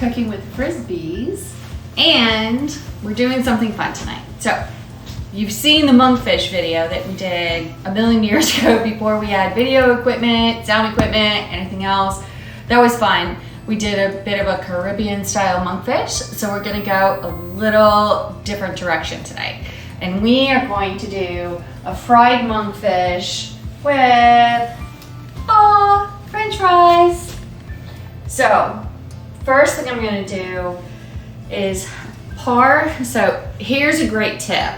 cooking with frisbees, and we're doing something fun tonight. So, you've seen the monkfish video that we did a million years ago before we had video equipment, sound equipment, anything else. That was fun. We did a bit of a Caribbean style monkfish, so we're gonna go a little different direction tonight. And we are going to do a fried monkfish with French fries. So, first thing I'm gonna do is so here's a great tip.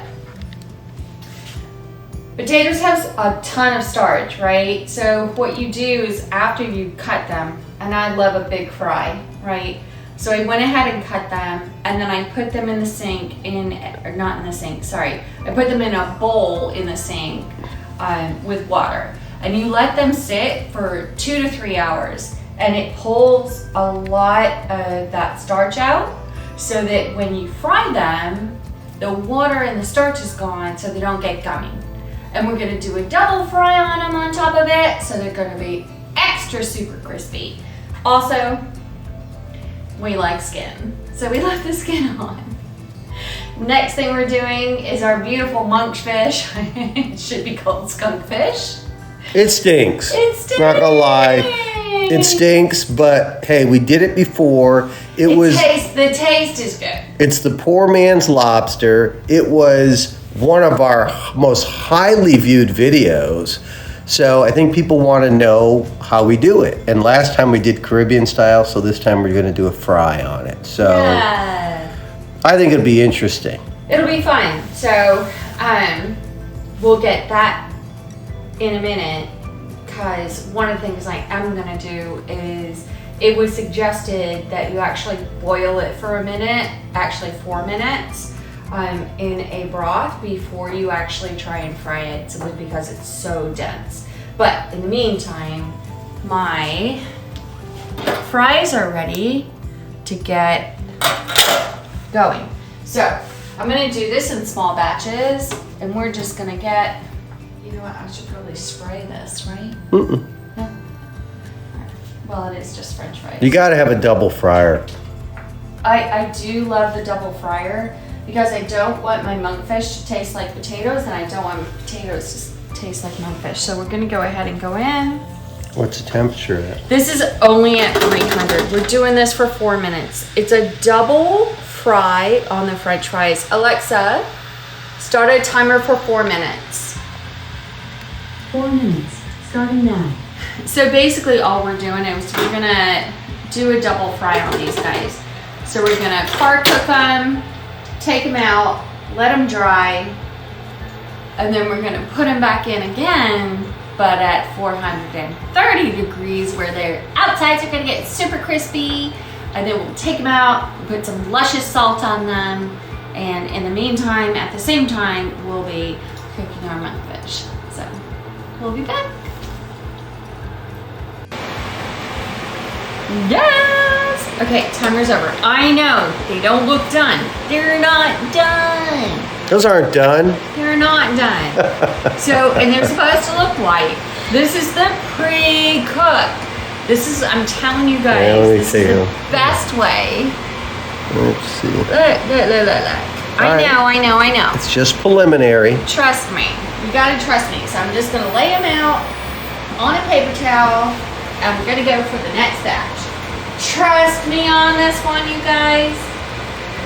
Potatoes have a ton of starch, right? So what you do is after you cut them, and I love a big fry, right? So I went ahead and cut them, and then I put them in the sink I put them in a bowl in the sink with water. And you let them sit for 2 to 3 hours, and it pulls a lot of that starch out so that when you fry them, the water and the starch is gone so they don't get gummy. And we're gonna do a double fry on them on top of it, so they're gonna be extra super crispy. Also, we like skin, so we left the skin on. Next thing we're doing is our beautiful monkfish. It should be called skunkfish. It stinks. It stinks. Not gonna lie. It stinks, but hey, we did it before. The taste is good. It's the poor man's lobster. It was one of our most highly viewed videos. So I think people want to know how we do it. And last time we did Caribbean style, so this time we're going to do a fry on it. So yeah. I think it'll be interesting. It'll be fun. So we'll get that in a minute, because one of the things I'm going to do is, it was suggested that you actually boil it for a minute, actually 4 minutes, in a broth before you actually try and fry it, because it's so dense. But in the meantime, my fries are ready to get going. So I'm gonna do this in small batches, and we're just gonna get, you know what, I should probably spray this, right? Mm-mm. No? Well, it is just French fries. You gotta have a double fryer. I do love the double fryer, because I don't want my monkfish to taste like potatoes, and I don't want potatoes to taste like monkfish. So we're gonna go ahead and go in. What's the temperature at? This is only at 300. We're doing this for 4 minutes. It's a double fry on the French fries. Alexa, start a timer for 4 minutes. 4 minutes, starting now. So basically all we're doing is we're gonna do a double fry on these guys. So we're gonna par cook them, take them out, let them dry, and then we're gonna put them back in again, but at 430 degrees, where their outsides are gonna get super crispy, and then we'll take them out, put some luscious salt on them, and in the meantime, at the same time, we'll be cooking our monkfish. So, we'll be back. Yes! Okay, timer's over. I know, they don't look done. They're not done. Those aren't done. They're not done. So, and they're supposed to look white. This is the pre-cook. This is, I'm telling you guys, this is the best way. Let's see. Look. I know. It's just preliminary. Trust me. You gotta trust me. So I'm just gonna lay them out on a paper towel, and we're gonna go for the next batch. Trust me on this one, you guys.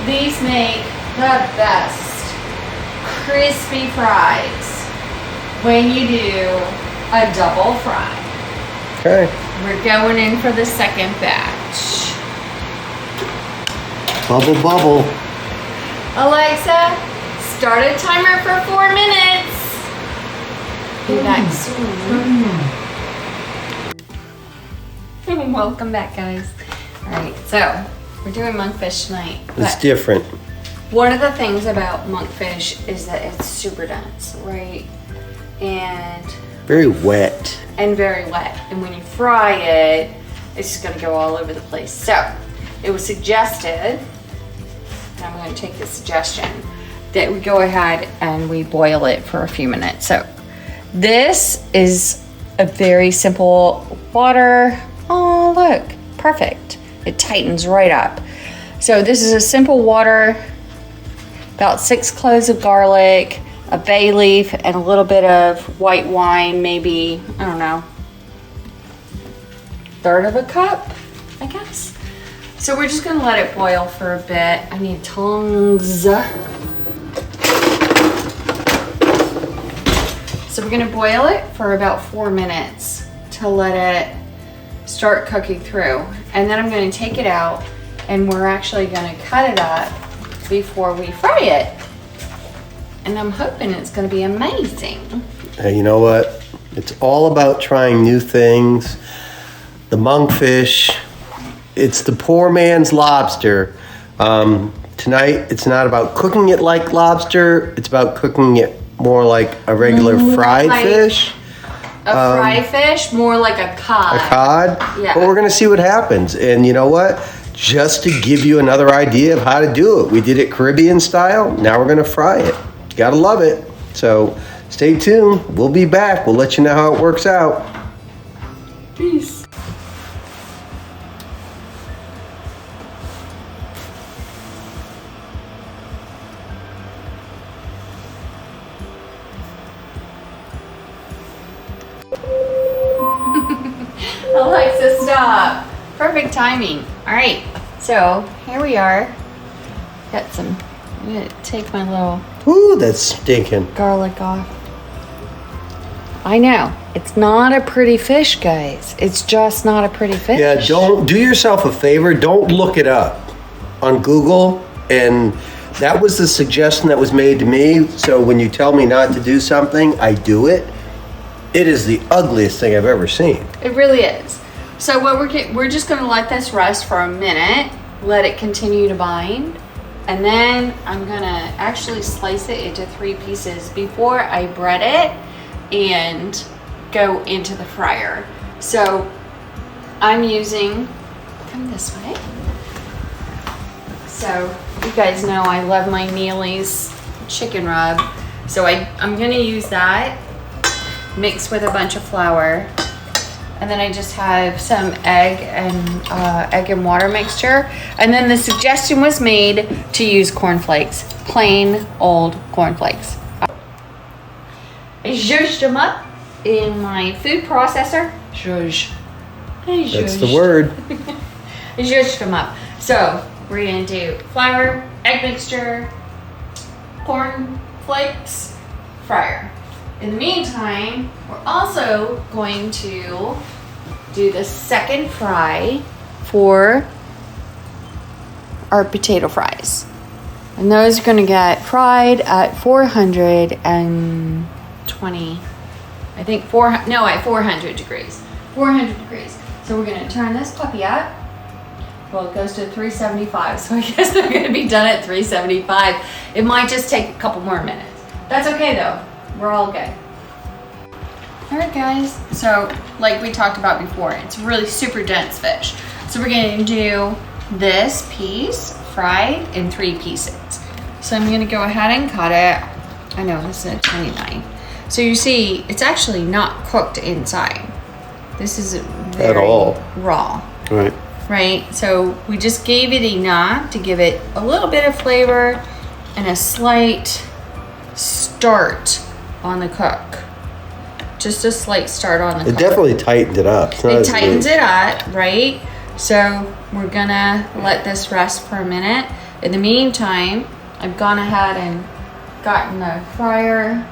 These make the best crispy fries when you do a double fry. Okay. We're going in for the second batch. Bubble, bubble. Alexa, start a timer for 4 minutes. Be back soon. Welcome back, guys. All right, so we're doing monkfish tonight. It's different. One of the things about monkfish is that it's super dense, right? And very wet. And very wet. And when you fry it, it's just gonna go all over the place. So it was suggested, and I'm gonna take this suggestion, that we go ahead and we boil it for a few minutes. So this is a very simple water. Oh, look, perfect. It tightens right up. So this is a simple water, about 6 cloves of garlic, a bay leaf, and a little bit of white wine, maybe, I don't know, 1/3 of a cup, I guess. So we're just gonna let it boil for a bit. I need tongs. So we're gonna boil it for about 4 minutes to let it start cooking through. And then I'm gonna take it out and we're actually gonna cut it up before we fry it. And I'm hoping it's gonna be amazing. Hey, you know what? It's all about trying new things. The monkfish, it's the poor man's lobster. Tonight, it's not about cooking it like lobster. It's about cooking it more like a regular fried fish. A fried fish, more like a cod. A cod? Yeah. But we're gonna see what happens. And you know what? Just to give you another idea of how to do it. We did it Caribbean style. Now we're gonna fry it. You gotta love it. So stay tuned. We'll be back. We'll let you know how it works out. Peace. Alexa, stop. Perfect timing. All right, so here we are. Got some, I'm gonna take my little Ooh, that's stinking. garlic off. I know, it's not a pretty fish, guys. It's just not a pretty fish. Yeah, don't do yourself a favor. Don't look it up on Google. And that was the suggestion that was made to me. So when you tell me not to do something, I do it. It is the ugliest thing I've ever seen. It really is. So what we're just gonna let this rest for a minute, let it continue to bind, and then I'm gonna actually slice it into 3 pieces before I bread it and go into the fryer. So I'm using, come this way. So you guys know I love my Neely's chicken rub. So I'm gonna use that mixed with a bunch of flour. And then I just have some egg and water mixture. And then the suggestion was made to use cornflakes, plain old cornflakes. I zhuzhed them up in my food processor. Zhuzh. That's the word. I zhuzhed them up. So we're gonna do flour, egg mixture, cornflakes, fryer. In the meantime, we're also going to do the second fry for our potato fries. And those are gonna get fried at 420, I think at 400 degrees. 400 degrees. So we're gonna turn this puppy up. Well, it goes to 375, so I guess they're gonna be done at 375. It might just take a couple more minutes. That's okay though. We're all good. All right, guys. So, like we talked about before, it's really super dense fish. So we're gonna do this piece fried in 3 pieces. So I'm gonna go ahead and cut it. I know this is a tiny knife. So you see, it's actually not cooked inside. This is very At all. raw. Right. Right? So we just gave it enough to give it a little bit of flavor and a slight start on the cook. Just a slight start on the cook. It definitely tightened it up. It tightens it up, right? So we're gonna let this rest for a minute. In the meantime, I've gone ahead and gotten the fryer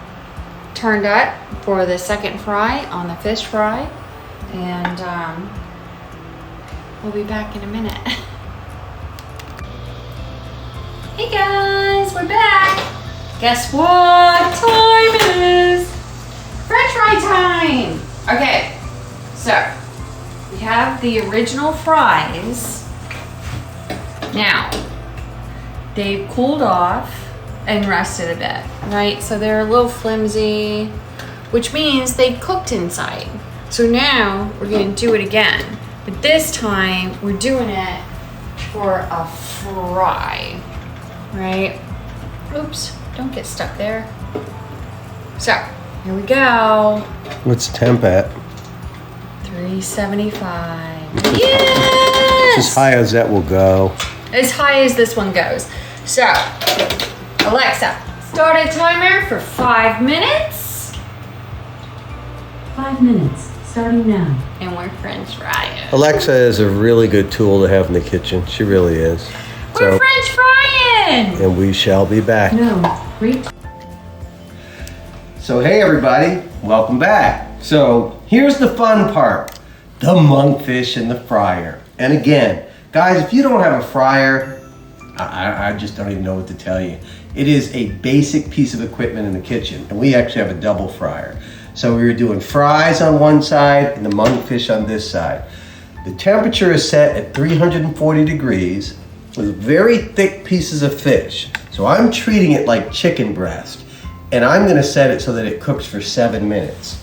turned up for the second fry on the fish fry. And we'll be back in a minute. Hey guys, we're back. Guess what time it is? French fry time. Okay, so we have the original fries. Now, they've cooled off and rested a bit, right? So they're a little flimsy, which means they've cooked inside. So now we're gonna do it again. But this time we're doing it for a fry, right? Oops, don't get stuck there. So, here we go. What's the temp at? 375. It's Yes! as high as that will go. as high as this one goes. So, Alexa, start a timer for 5 minutes. 5 minutes, starting now. And we're French frying. Alexa is a really good tool to have in the kitchen. She really is. We're French frying! And we shall be back. No, great. So hey everybody, welcome back. So here's the fun part, the monkfish in the fryer. And again, guys, if you don't have a fryer, I just don't even know what to tell you. It is a basic piece of equipment in the kitchen, and we actually have a double fryer. So we were doing fries on one side and the monkfish on this side. The temperature is set at 340 degrees with very thick pieces of fish. So I'm treating it like chicken breast. And I'm gonna set it so that it cooks for 7 minutes.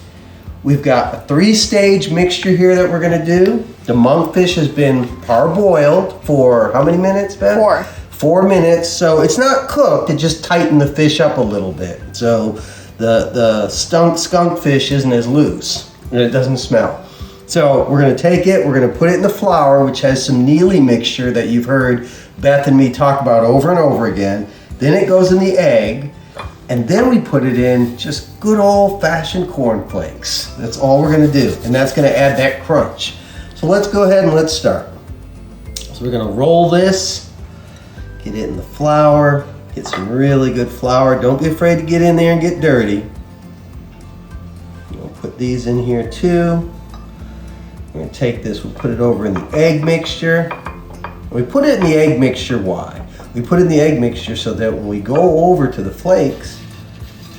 We've got a 3-stage mixture here that we're gonna do. The monkfish has been parboiled for how many minutes, Beth? 4. 4 minutes, so it's not cooked, it just tightened the fish up a little bit. So the skunk fish isn't as loose and it doesn't smell. So we're gonna take it, we're gonna put it in the flour, which has some Neely mixture that you've heard Beth and me talk about over and over again. Then it goes in the egg. And then we put it in just good old-fashioned cornflakes. That's all we're gonna do, and that's gonna add that crunch. So let's go ahead and let's start. So we're gonna roll this, get it in the flour, get some really good flour. Don't be afraid to get in there and get dirty. We'll put these in here too. We're gonna take this, we'll put it over in the egg mixture. We put it in the egg mixture, why? We put it in the egg mixture so that when we go over to the flakes,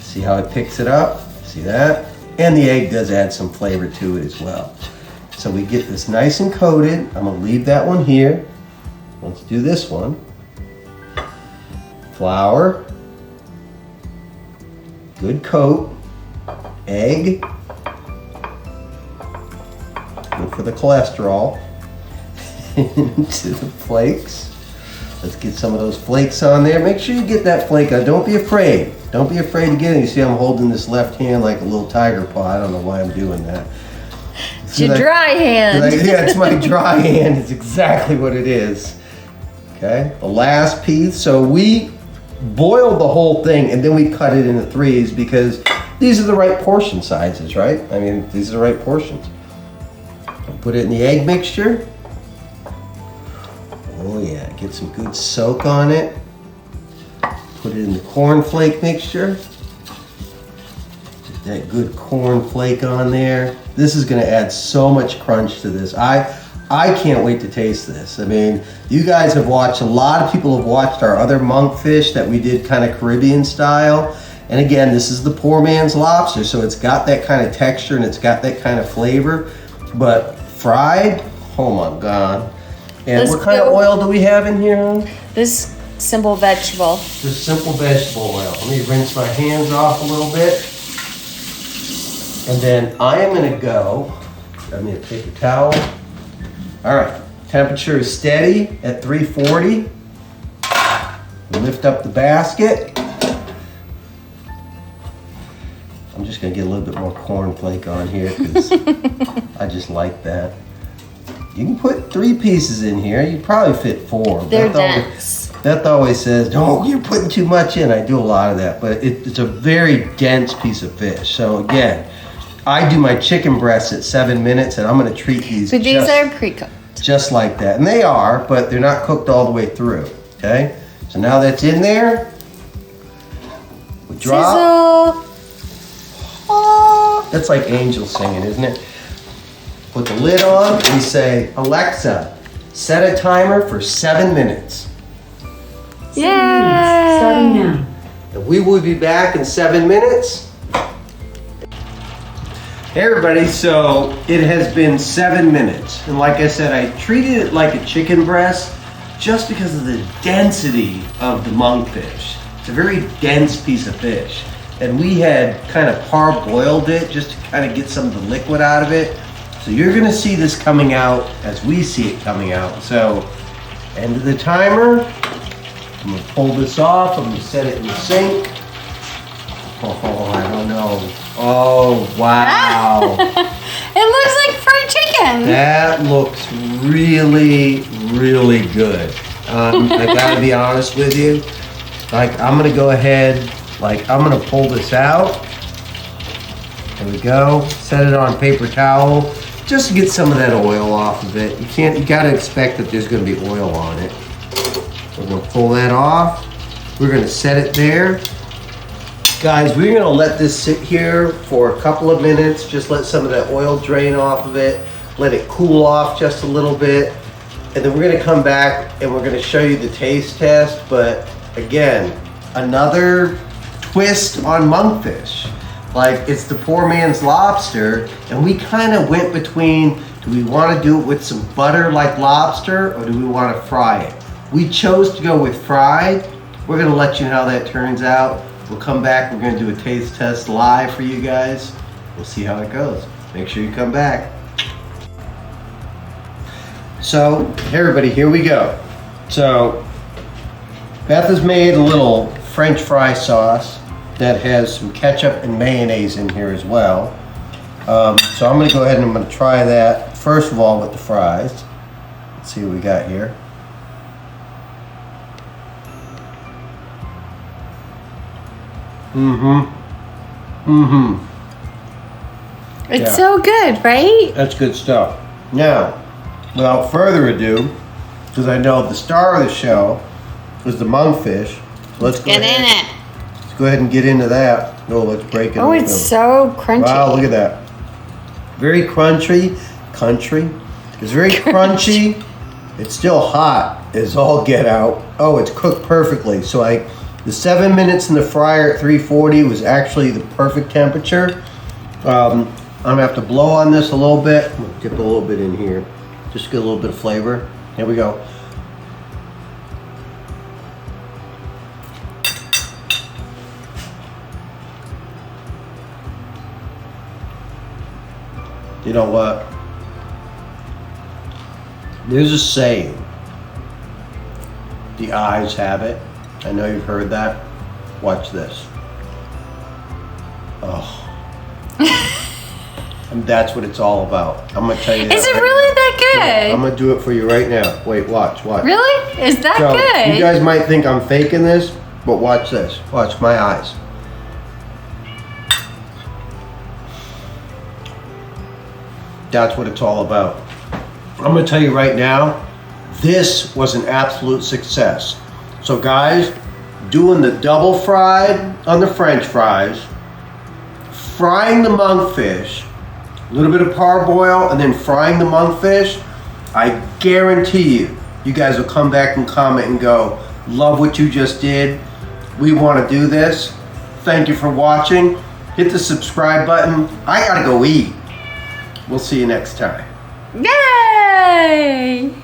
see how it picks it up? See that? And the egg does add some flavor to it as well. So we get this nice and coated. I'm gonna leave that one here. Let's do this one. Flour, good coat, egg, good for the cholesterol, into the flakes. Let's get some of those flakes on there. Make sure you get that flake on. Don't be afraid. Don't be afraid to get it. You see I'm holding this left hand like a little tiger paw. I don't know why I'm doing that. It's your dry hand. Yeah, it's my dry hand. It's exactly what it is. Okay, the last piece. So we boiled the whole thing and then we cut it into 3s because these are the right portion sizes, right? I mean, these are the right portions. Put it in the egg mixture. Oh yeah, get some good soak on it. Put it in the cornflake mixture. Get that good cornflake on there. This is gonna add so much crunch to this. I can't wait to taste this. I mean, you guys have watched, a lot of people have watched our other monkfish that we did kind of Caribbean style. And again, this is the poor man's lobster, so it's got that kind of texture and it's got that kind of flavor. But fried, oh my God. And what kind of oil do we have in here, hon? This simple vegetable. Just simple vegetable oil. Let me rinse my hands off a little bit. And then I am gonna go, I'm gonna take a towel. All right, temperature is steady at 340. Lift up the basket. I'm just gonna get a little bit more cornflake on here because I just like that. You can put 3 pieces in here. You probably fit 4. They're dense. Beth always says, "Oh, you're putting too much in." I do a lot of that, but it's a very dense piece of fish. So again, I do my chicken breasts at 7 minutes, and I'm going to treat these. But these are pre-cooked. Just like that, and they are, but they're not cooked all the way through. Okay. So now that's in there. We drop. Sizzle. Oh. That's like angels singing, isn't it? Put the lid on, we say, Alexa, set a timer for 7 minutes. 7 minutes, starting now. And we will be back in 7 minutes. Hey everybody, so it has been 7 minutes. And like I said, I treated it like a chicken breast just because of the density of the monkfish. It's a very dense piece of fish. And we had kind of parboiled it just to kind of get some of the liquid out of it. So you're gonna see this coming out as we see it coming out. So, end of the timer. I'm gonna pull this off. I'm gonna set it in the sink. Oh, I don't know. Oh, wow. It looks like fried chicken. That looks really, really good. I gotta be honest with you. Like, I'm gonna go ahead, like, I'm gonna pull this out. There we go. Set it on paper towel just to get some of that oil off of it. You gotta expect that there's gonna be oil on it. We're gonna pull that off. We're gonna set it there. Guys, we're gonna let this sit here for a couple of minutes. Just let some of that oil drain off of it. Let it cool off just a little bit. And then we're gonna come back and we're gonna show you the taste test. But again, another twist on monkfish. Like, it's the poor man's lobster, and we kind of went between, do we want to do it with some butter like lobster, or do we want to fry it? We chose to go with fried. We're gonna let you know how that turns out. We'll come back, we're gonna do a taste test live for you guys. We'll see how it goes. Make sure you come back. So, hey everybody, here we go. So, Beth has made a little French fry sauce that has some ketchup and mayonnaise in here as well. So I'm gonna go ahead and I'm gonna try that first of all with the fries. Let's see what we got here. It's so good, right? That's good stuff. Now, without further ado, because I know the star of the show was the monkfish, let's go Get in it. Go ahead and get into that. Oh, let's break it. Oh, it's so crunchy. Wow, look at that. Very crunchy. It's very crunchy. It's still hot as all get out. Oh, it's cooked perfectly. So the 7 minutes in the fryer at 340 was actually the perfect temperature. I'm gonna have to blow on this a little bit. I'm gonna dip a little bit in here. Just get a little bit of flavor. Here we go. You know what? There's a saying. The eyes have it. I know you've heard that. Watch this. Oh. And that's what it's all about. I'm gonna tell you that. Is it really that good? I'm gonna do it for you right now. Wait, watch. Really? Is that So, good? you guys might think I'm faking this, but watch this. Watch my eyes. That's what it's all about. I'm gonna tell you right now, this was an absolute success. So guys, doing the double fried on the French fries, frying the monkfish, a little bit of parboil, and then frying the monkfish, I guarantee you guys will come back and comment and go, love what you just did. We wanna do this. Thank you for watching. Hit the subscribe button. I gotta go eat. We'll see you next time. Yay!